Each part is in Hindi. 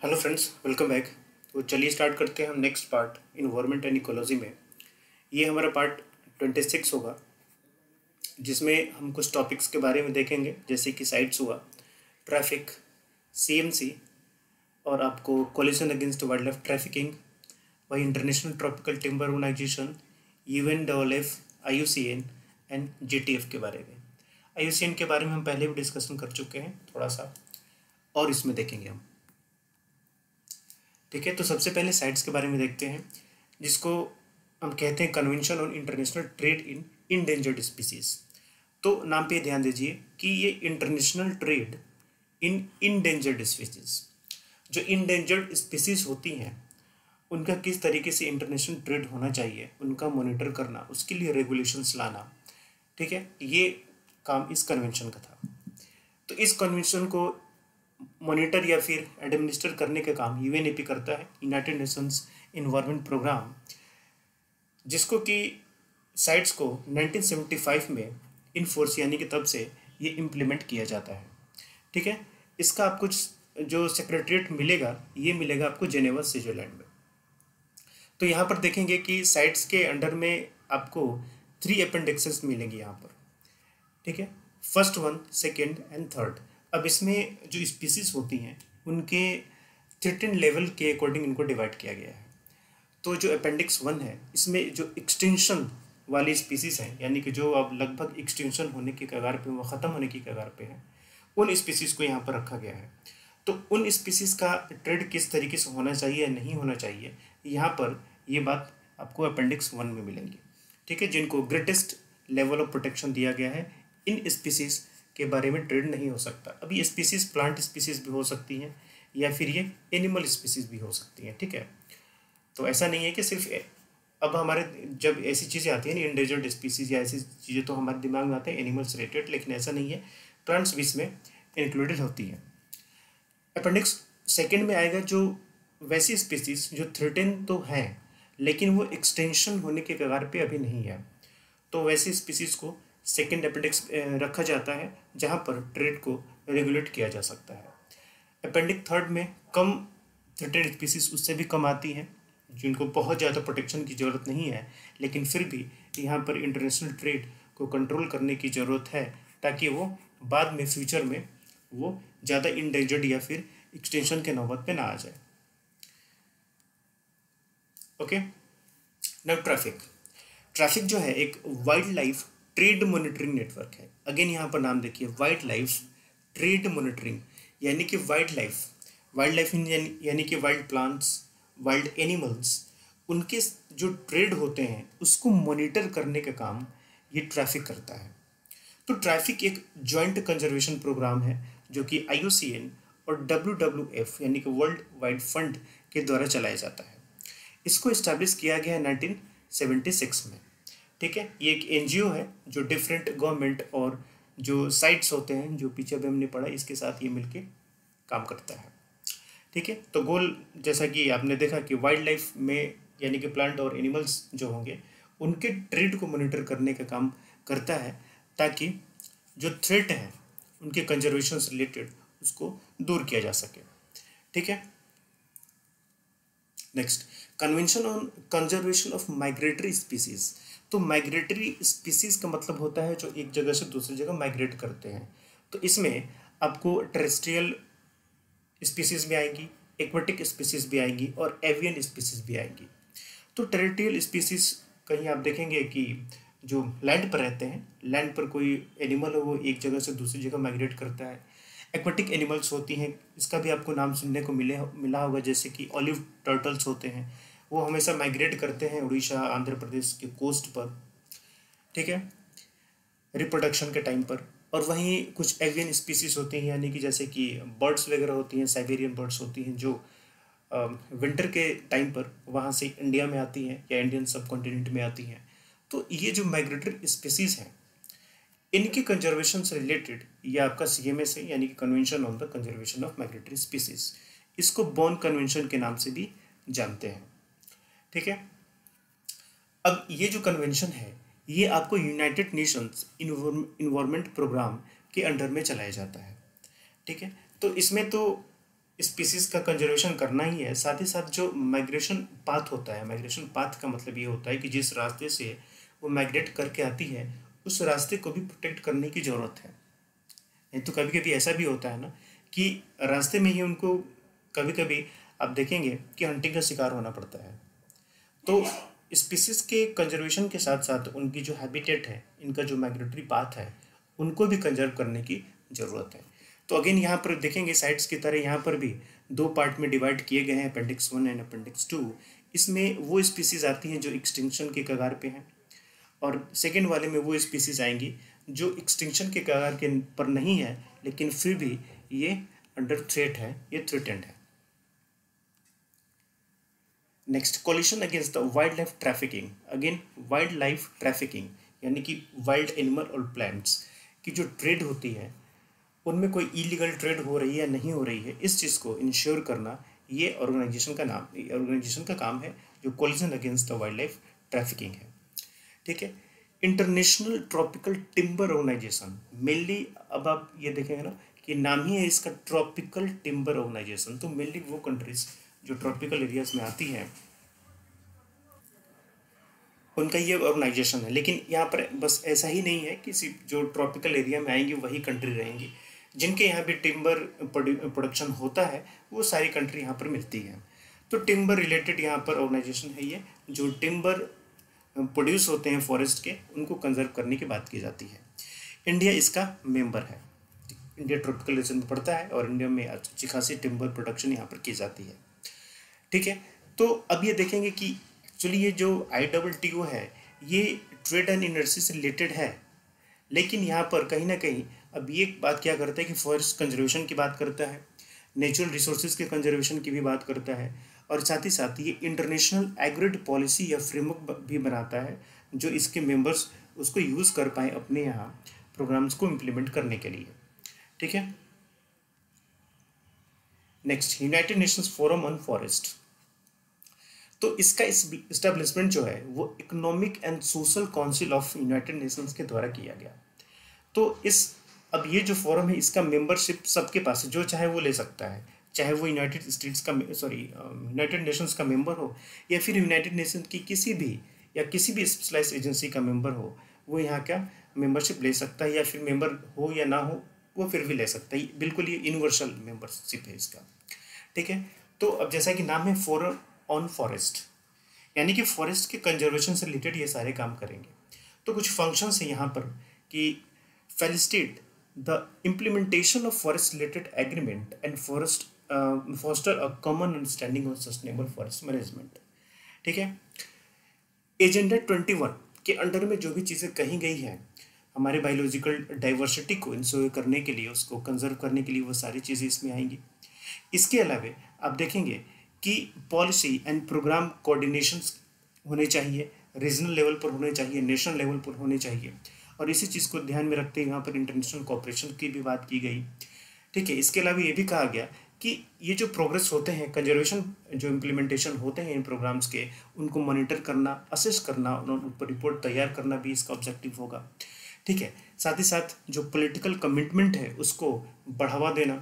Hello friends, welcome back. तो चलिए स्टार्ट करते हैं हम next part environment and ecology में। ये हमारा पार्ट 26 होगा, जिसमें हम कुछ टॉपिक्स के बारे में देखेंगे, जैसे कि साइट्स हुआ, ट्रैफिक, सीएमसी, और आपको coalition against wild life trafficking, वही international tropical timber organisation, UNWF, IUCN and GTF के बारे में। आईयूसीएन के बारे में हम पहले भी डिस्कशन कर चुके हैं थोड़ा सा, और इसमें देखेंगे हम। ठीक है, तो सबसे पहले साइट्स के बारे में देखते हैं, जिसको हम कहते हैं convention on international trade in endangered species. तो नाम पे ध्यान दीजिए कि ये international trade in endangered species, जो इंडेंजर्ड स्पीसीज होती हैं उनका किस तरीके से इंटरनेशनल ट्रेड होना चाहिए, उनका मॉनिटर करना, उसके लिए रेगुलेशंस लाना। ठीक है, ये काम इस कन्वेंशन का था। तो इस कन्वेंशन को मॉनिटर या फिर एडमिनिस्टर करने का काम यूएनईपी करता है, यूनाइटेड नेशंस इन्वायरमेंट प्रोग्राम, जिसको कि साइट्स को 1975 में इन फोर्स यानी कि तब से ये इम्प्लीमेंट किया जाता है। ठीक है, इसका आपको जो सेक्रेटरीट मिलेगा, ये मिलेगा आपको जेनेवा, स्विट्जरलैंड में। तो यहाँ पर देखेंगे कि साइट्स के अंडर में आपको 3 अपेंडिक्सेस मिलेंगे यहाँ पर। ठीक है, first one, second and third. अब इसमें जो स्पीसीज होती हैं उनके थ्रेटेन लेवल के अकॉर्डिंग इनको डिवाइड किया गया है। तो जो अपेंडिक्स 1 है, इसमें जो एक्सटेंशन वाली स्पीसीज हैं, यानी कि जो अब लगभग एक्सटेंशन होने की कगार पे, वो ख़त्म होने की कगार पे हैं, उन स्पीसीज़ को यहाँ पर रखा गया है। तो उन स्पीसीज़ का ट्रेड किस तरीके से होना चाहिए या नहीं होना चाहिए, यहाँ पर ये बात आपको अपेंडिक्स 1 में मिलेंगी। ठीक है, जिनको ग्रेटेस्ट लेवल ऑफ प्रोटेक्शन दिया गया है। इन स्पीसीज़ के बारे में ट्रेड नहीं हो सकता। अब ये स्पीसीज़ प्लांट स्पीसीज़ भी हो सकती हैं या फिर ये एनिमल स्पीसीज़ भी हो सकती हैं। ठीक है, तो ऐसा नहीं है कि सिर्फ अब हमारे जब ऐसी चीज़ें आती हैं ना, इंडेंजर्ड स्पीसीज़ या ऐसी चीज़ें, तो हमारे दिमाग में आते हैं एनिमल्स रिलेटेड, लेकिन ऐसा नहीं है, प्लांट्स भी इसमें इंक्लूडेड होती हैं। अपेंडिक्स सेकेंड में आएगा जो वैसी स्पीसीज़ जो थ्रेटेन तो हैं लेकिन वो एक्सटेंशन होने के कगार पे अभी नहीं है, तो वैसी स्पीसीज़ को सेकेंड अपेंडिक्स रखा जाता है, जहाँ पर ट्रेड को रेगुलेट किया जा सकता है। अपेंडिक थर्ड में कम थ्रेटेड स्पीसीज उससे भी कम आती हैं, जिनको बहुत ज़्यादा प्रोटेक्शन की ज़रूरत नहीं है, लेकिन फिर भी यहाँ पर इंटरनेशनल ट्रेड को कंट्रोल करने की ज़रूरत है, ताकि वो बाद में फ्यूचर में वो ज़्यादा इंडेंजर्ड या फिर एक्सटेंशन के नौबत पे ना आ जाए। ओके, नाउ ट्रैफिक जो है एक wild life trade monitoring network है। अगेन यहाँ पर नाम देखिए, वाइल्ड लाइफ ट्रेड मॉनिटरिंग, यानी कि वाइल्ड लाइफ यानी कि वाइल्ड प्लांट्स, वाइल्ड एनिमल्स, उनके जो ट्रेड होते हैं उसको मॉनिटर करने का काम ये ट्रैफिक करता है। तो ट्रैफिक एक जॉइंट कंजर्वेशन प्रोग्राम है जो कि आईयूसीएन और डब्ल्यूडब्ल्यूएफ यानी कि वर्ल्ड वाइड फंड के द्वारा चलाया जाता है। इसको इस्टेब्लिश किया गया है 1976 में। ठीक है, ये एक एनजीओ है जो डिफरेंट गवर्नमेंट और जो साइट्स होते हैं, जो पीछे भी हमने पढ़ा, इसके साथ ये मिलके काम करता है। ठीक है, तो गोल जैसा कि आपने देखा कि वाइल्ड लाइफ में यानी कि प्लांट और एनिमल्स जो होंगे उनके ट्रेड को मॉनिटर करने का काम करता है, ताकि जो थ्रेट है उनके कंजर्वेशन से रिलेटेड उसको दूर किया जा सके। ठीक है, next, convention on conservation of migratory species. तो माइग्रेटरी स्पीसीज का मतलब होता है जो एक जगह से दूसरी जगह माइग्रेट करते हैं। तो इसमें आपको टेरेस्ट्रियल स्पीसीज भी आएंगी, एक्वेटिक स्पीसीज भी आएंगी और एवियन स्पीसीज भी आएंगी। तो टेरेस्ट्रियल स्पीसीज कहीं आप देखेंगे कि जो लैंड पर रहते हैं, लैंड पर कोई एनिमल हो वो एक जगह से दूसरी जगह माइग्रेट करता है। एक्वेटिक एनिमल्स होती हैं, इसका भी आपको नाम सुनने को मिला होगा, जैसे कि ऑलिव टर्टल्स होते हैं, वो हमेशा माइग्रेट करते हैं उड़ीसा, आंध्र प्रदेश के कोस्ट पर। ठीक है, रिप्रोडक्शन के टाइम पर। और वहीं कुछ एवियन स्पीसीज होती हैं, यानी कि जैसे कि बर्ड्स वगैरह होती हैं, साइबेरियन बर्ड्स होती हैं, जो विंटर के टाइम पर वहाँ से इंडिया में आती हैं या इंडियन सब कॉन्टिनेंट में आती हैं। तो ये जो माइग्रेटरी स्पीसीज हैं, इनके कंजर्वेशन से रिलेटेड ये आपका सीएमएस है, यानी कि convention on the conservation of migratory species. इसको बॉन कन्वेंशन के नाम से भी जानते हैं। ठीक है, अब ये जो कन्वेंशन है ये आपको यूनाइटेड नेशंस इन्वायरमेंट प्रोग्राम के अंडर में चलाया जाता है। ठीक है, तो इसमें तो स्पीसीज का कंजर्वेशन करना ही है, साथ ही साथ जो माइग्रेशन पाथ होता है, माइग्रेशन पाथ का मतलब ये होता है कि जिस रास्ते से वो माइग्रेट करके आती है उस रास्ते को भी प्रोटेक्ट करने की ज़रूरत है। नहीं तो कभी कभी ऐसा भी होता है ना कि रास्ते में ही उनको कभी कभी आप देखेंगे कि हंटिंग का शिकार होना पड़ता है। तो स्पीसीज के कंजर्वेशन के साथ साथ उनकी जो हैबिटेट है, इनका जो माइग्रेटरी पाथ है, उनको भी कंजर्व करने की ज़रूरत है। तो अगेन यहाँ पर देखेंगे साइट्स की तरह यहाँ पर भी दो पार्ट में डिवाइड किए गए हैं, अपेंडिक्स 1 एंड अपेंडिक्स 2। इसमें वो स्पीसीज आती हैं जो एक्सटिंक्शन के कगार पे हैं, और सेकेंड वाले में वो स्पीसीज आएंगी जो एक्सटिंक्शन के कगार के पर नहीं है लेकिन फिर भी ये अंडर थ्रेट है, ये थ्रेटेंड है। Next, coalition against the wild life trafficking. Again wild life trafficking यानी कि वाइल्ड एनिमल और प्लांट्स की जो ट्रेड होती है उनमें कोई इलीगल ट्रेड हो रही है या नहीं हो रही है, इस चीज़ को इंश्योर करना ये ऑर्गेनाइजेशन का काम है जो coalition against the wild life trafficking है। ठीक है। International tropical timber organisation mainly, अब आप ये देखेंगे ना कि नाम ही है इसका ट्रॉपिकल टिम्बर ऑर्गेनाइजेशन, तो मेनली वो कंट्रीज जो ट्रॉपिकल एरियाज में आती हैं उनका ये ऑर्गेनाइजेशन है। लेकिन यहाँ पर बस ऐसा ही नहीं है कि सिर्फ जो ट्रॉपिकल एरिया में आएंगी वही कंट्री रहेंगी, जिनके यहाँ भी टिम्बर प्रोडक्शन होता है वो सारी कंट्री यहाँ पर मिलती है। तो टिम्बर रिलेटेड यहाँ पर ऑर्गेनाइजेशन है ये, जो टिम्बर प्रोड्यूस होते हैं फॉरेस्ट के उनको कंजर्व करने की बात की जाती है। इंडिया इसका मेंबर है, इंडिया ट्रॉपिकल रीजन में पड़ता है और इंडिया में अच्छी खासी टिम्बर प्रोडक्शन यहाँ पर की जाती है। ठीक है। तो अब ये देखेंगे कि एक्चुअली ये जो IWTO है ये ट्रेड एंड एनर्जी से रिलेटेड है, लेकिन यहाँ पर कहीं ना कहीं अब ये बात क्या करता है कि फॉरेस्ट कंजर्वेशन की बात करता है, नेचुरल रिसोर्सेज के कंजर्वेशन की भी बात करता है, और साथ ही साथ ये इंटरनेशनल एग्रीड पॉलिसी या फ्रेमवर्क भी बनाता है जो इसके मेंबर्स उसको यूज़ कर पाएँ अपने यहाँ प्रोग्राम्स को इम्प्लीमेंट करने के लिए। ठीक है। Next, United Nations forum on forest. तो इसका इस्टेब्लिशमेंट जो है वो economic and social council of United Nations के द्वारा किया गया। तो अब ये जो फोरम है इसका मेंबरशिप सबके पास है, जो चाहे वो ले सकता है, चाहे वो यूनाइटेड नेशंस का मेंबर हो या फिर यूनाइटेड नेशंस की किसी भी स्पेशलाइज्ड एजेंसी का मेंबर हो, वो यहाँ क्या मेंबरशिप ले सकता है, या फिर मेंबर हो या ना हो वो फिर भी ले सकता है। बिल्कुल ये यूनिवर्सल मेंबरशिप है इसका। ठीक है। तो अब जैसा कि नाम है फोरम ऑन फॉरेस्ट, यानी कि फॉरेस्ट के कंजर्वेशन से रिलेटेड ये सारे काम करेंगे। तो कुछ फंक्शंस हैं यहाँ पर कि facilitate the implementation of forest related agreement and foster a common understanding of sustainable forest management. ठीक है। एजेंडा 21 के अंडर में जो भी चीज़ें कही गई हैं हमारे बायोलॉजिकल डाइवर्सिटी को इंश्योर करने के लिए, उसको कंजर्व करने के लिए, वो सारी चीज़ें इसमें आएंगी। इसके अलावा आप देखेंगे कि पॉलिसी एंड प्रोग्राम कोऑर्डिनेशन होने चाहिए, रीजनल लेवल पर होने चाहिए, नेशनल लेवल पर होने चाहिए, और इसी चीज़ को ध्यान में रखते हुए यहाँ पर इंटरनेशनल कोऑपरेशन की भी बात की गई। ठीक है। इसके अलावा ये भी कहा गया कि ये जो प्रोग्रेस होते हैं, कंजर्वेशन जो इम्प्लीमेंटेशन होते हैं इन प्रोग्राम्स के, उनको मॉनिटर करना, असेस करना, उन पर रिपोर्ट तैयार करना भी इसका ऑब्जेक्टिव होगा। ठीक है। साथ ही साथ जो पॉलिटिकल कमिटमेंट है उसको बढ़ावा देना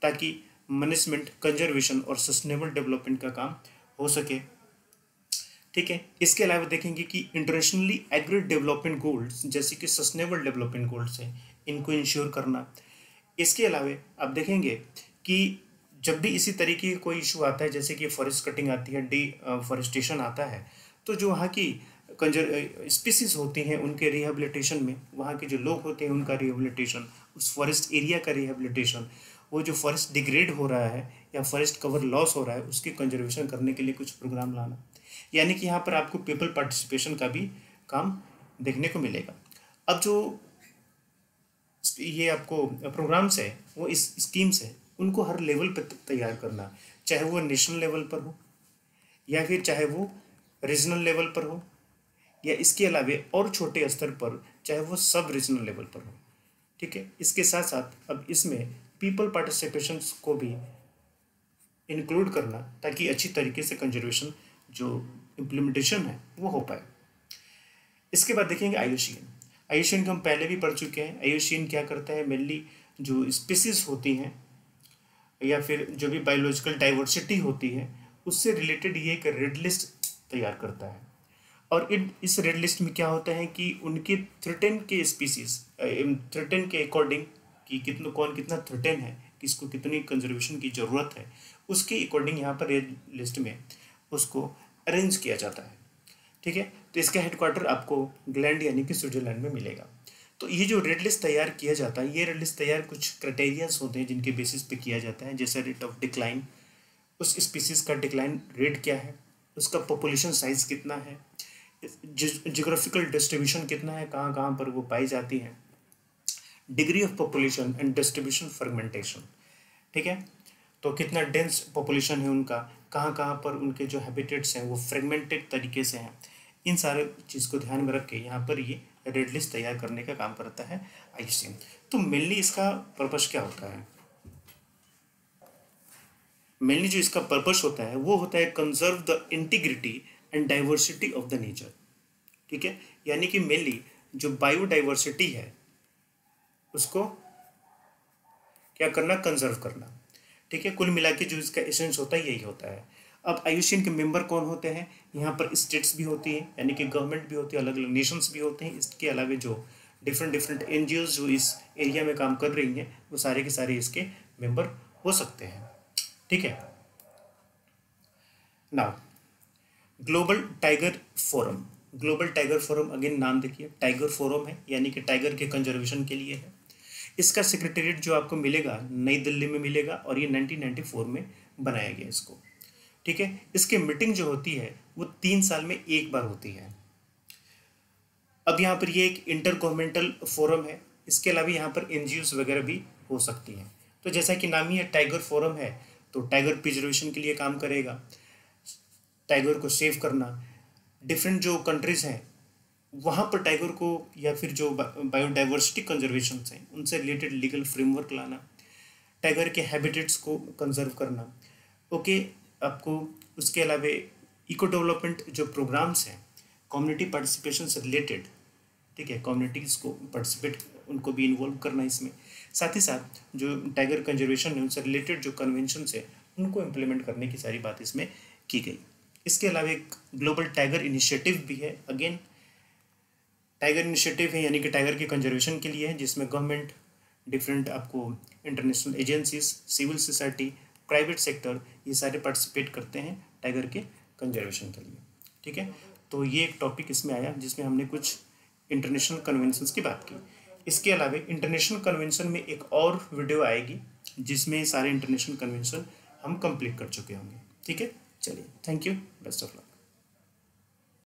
ताकि मैनेजमेंट, कंजर्वेशन और सस्टेनेबल डेवलपमेंट का काम हो सके। ठीक है। इसके अलावा देखेंगे कि इंटरनेशनली एग्रीड डेवलपमेंट गोल्स जैसे कि सस्टेनेबल डेवलपमेंट गोल्स हैं, इनको इंश्योर करना। इसके अलावा आप देखेंगे कि जब भी इसी तरीके का कोई इशू आता है, जैसे कि फॉरेस्ट कटिंग आती है, डिफॉरेस्टेशन आता है, तो जो वहाँ की स्पीसीज होती हैं उनके रिहेबिलिटेशन में, वहाँ के जो लोग होते हैं उनका रिहेबिलिटेशन, उस फॉरेस्ट एरिया का रिहेबिलिटेशन, वो जो फॉरेस्ट डिग्रेड हो रहा है या फॉरेस्ट कवर लॉस हो रहा है उसकी कंजर्वेशन करने के लिए कुछ प्रोग्राम लाना। यानी कि यहाँ पर आपको पीपल पार्टिसिपेशन का भी काम देखने को मिलेगा। अब जो ये आपको प्रोग्राम्स है वो इस स्कीम्स है उनको हर लेवल पर तैयार करना, चाहे वो नेशनल लेवल पर हो या फिर चाहे वो रीजनल लेवल पर हो, या इसके अलावा और छोटे स्तर पर चाहे वो सब रीजनल लेवल पर हो। ठीक है। इसके साथ साथ अब इसमें पीपल पार्टिसिपेशन को भी इंक्लूड करना ताकि अच्छी तरीके से कंजर्वेशन जो इम्प्लीमेंटेशन है वो हो पाए। इसके बाद देखेंगे IUCN को हम पहले भी पढ़ चुके हैं। IUCN क्या करता है, मेनली जो स्पीसीज होती हैं या फिर जो भी बायोलॉजिकल डाइवर्सिटी होती है उससे रिलेटेड ये एक रेड लिस्ट तैयार करता है। और इस रेड लिस्ट में क्या होता है कि उनके थ्रेटन के स्पीसीज, थ्रेटन के अकॉर्डिंग कि कौन कितना थ्रेटन है, किसको कितनी कंजर्वेशन की ज़रूरत है, उसके अकॉर्डिंग यहाँ पर रेड लिस्ट में उसको अरेंज किया जाता है। ठीक है, तो इसका हेडक्वार्टर आपको ग्लैंड यानी कि स्विट्जरलैंड में मिलेगा। तो ये जो रेड लिस्ट तैयार किया जाता है, ये रेड लिस्ट तैयार कुछ क्राइटेरियाज होते हैं जिनके बेसिस पे किया जाता है, जैसे रेट ऑफ डिक्लाइन, उस स्पीसीज का डिक्लाइन रेट क्या है, उसका पॉपुलेशन साइज कितना है, जियोग्राफिकल डिस्ट्रीब्यूशन कितना है, कहाँ कहाँ पर वो पाई जाती हैं, degree of population and distribution fragmentation. ठीक है, तो कितना डेंस पॉपुलेशन है उनका, कहाँ कहाँ पर उनके जो हैबिटेट्स हैं वो फ्रेगमेंटेड तरीके से हैं, इन सारे चीज़ को ध्यान में रख के यहाँ पर ये रेड लिस्ट तैयार करने का काम करता है IUCN। तो मेनली इसका पर्पस क्या होता है? मेनली जो इसका पर्पस होता है वो होता है conserve the integrity and diversity of the nature. ठीक है, यानी कि मेनली जो बायोडाइवर्सिटी है उसको क्या करना, कंजर्व करना। ठीक है, कुल मिला के जो इसका एसेंस होता है यही होता है। अब IUCN के मेंबर कौन होते हैं? यहाँ पर स्टेट्स भी होती हैं, यानी कि गवर्नमेंट भी होती है, अलग अलग नेशंस भी होते हैं। इसके अलावा जो डिफरेंट NGOs जो इस एरिया में काम कर रही हैं वो सारे के सारे इसके मेंबर हो सकते हैं। ठीक है, now global tiger forum. Global tiger forum, again नाम देखिए, टाइगर फोरम है यानी कि टाइगर के कंजर्वेशन के लिए है। इसका सेक्रेटेरिएट जो आपको मिलेगा नई दिल्ली में मिलेगा और ये 1994 में बनाया गया इसको। ठीक है, इसकी मीटिंग जो होती है वो 3 साल में एक बार होती है। अब यहाँ पर ये एक इंटर गवर्नमेंटल फोरम है, इसके अलावा यहाँ पर NGOs वगैरह भी हो सकती हैं। तो जैसा कि नाम ही है टाइगर फोरम है, तो टाइगर प्रिजर्वेशन के लिए काम करेगा, टाइगर को सेव करना, डिफरेंट जो कंट्रीज़ हैं वहाँ पर टाइगर को या फिर जो बायोडाइवर्सिटी कंजर्वेशन हैं उनसे रिलेटेड लीगल फ्रेमवर्क लाना, टाइगर के हैबिटेट्स को कंजर्व करना। ओके, आपको उसके अलावा इको डेवलपमेंट जो प्रोग्राम्स हैं, कम्युनिटी पार्टिसिपेशन से रिलेटेड, ठीक है, कम्युनिटीज़ को पार्टिसिपेट, उनको भी इन्वॉल्व करना इसमें। साथ ही साथ जो टाइगर कंजर्वेशन है उनसे रिलेटेड जो कन्वेंशन है उनको इम्प्लीमेंट करने की सारी बात इसमें की गई। इसके अलावा एक ग्लोबल टाइगर इनिशिएटिव भी है। अगेन टाइगर इनिशिएटिव है यानी कि टाइगर के कंजर्वेशन के लिए है, जिसमें गवर्नमेंट, डिफरेंट आपको international agencies, civil society, private sector, ये सारे पार्टिसिपेट करते हैं टाइगर के कंजर्वेशन के लिए। ठीक है, तो ये एक टॉपिक इसमें आया जिसमें हमने कुछ इंटरनेशनल कन्वेंशंस की बात की। इसके अलावा इंटरनेशनल कन्वेंशन में एक और वीडियो आएगी जिसमें सारे इंटरनेशनल कन्वेंशन हम कंप्लीट कर चुके होंगे। ठीक है, चलिए, thank you, best of luck.